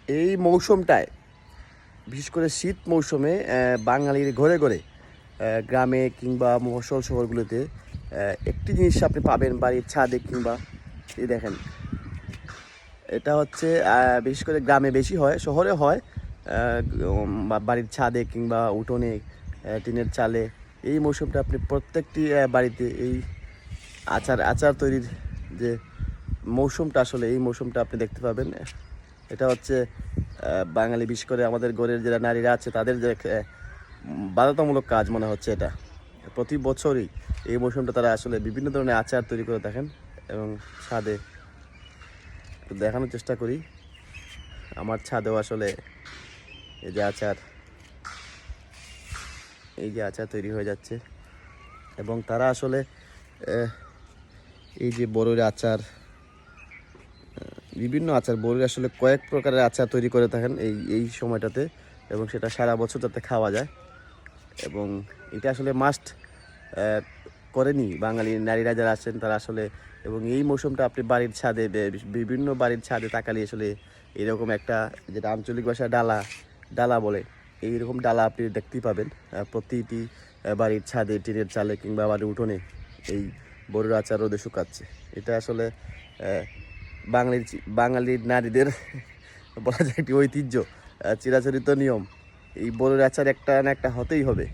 এই মৌসুমটায় বিশেষ করে শীত মৌসুমে বাঙালির ঘরে ঘরে গ্রামে কিংবা মফস্বল শহরগুলোতে একটি জিনিস আপনি পাবেন বাড়ির ছাদে কিংবা এই দেখেন, এটা হচ্ছে বিশেষ করে গ্রামে বেশি হয়, শহরে হয় বাড়ির ছাদে কিংবা উঠোনে টিনের চালে। এই মৌসুমটা আপনি প্রত্যেকটি বাড়িতে এই আচার আচার তৈরির যে মৌসুমটা, আসলে এই মৌসুমটা আপনি দেখতে পাবেন। এটা হচ্ছে বাঙালি বিশেষ করে আমাদের ঘরের যারা নারীরা আছে তাদের যে বাধ্যতামূলক কাজ মনে হচ্ছে এটা। প্রতি বছরই এই মৌসুমটা তারা আসলে বিভিন্ন ধরনের আচার তৈরি করে থাকেন এবং ছাদে একটু দেখানোর চেষ্টা করি। আমার ছাদেও আসলে এই যে আচার তৈরি হয়ে যাচ্ছে এবং তারা আসলে এই যে বড়ের আচার, বিভিন্ন আচার, বড়ির আসলে কয়েক প্রকারের আচার তৈরি করে থাকেন এই সময়টাতে, এবং সেটা সারা বছর যাতে খাওয়া যায়। এবং এটা আসলে মাস্ট করেনি বাঙালি নারীরা যারা আছেন তারা আসলে। এবং এই মৌসুমটা আপনি বাড়ির ছাদে, বিভিন্ন বাড়ির ছাদে তাকালে আসলে এরকম একটা, যেটা আঞ্চলিক ভাষায় ডালা ডালা বলে, এইরকম ডালা আপনি দেখতেই পাবেন প্রতিটি বাড়ির ছাদে, টিনের চালে কিংবা বাড়ির উঠোনে এই বড়ির আচার রোদে শুকাচ্ছে। এটা আসলে বাঙালির নারীদের বলা যায় একটি ঐতিহ্য, চিরাচরিত নিয়ম। এই বড়ির আচার একটা না একটা হতেই হবে।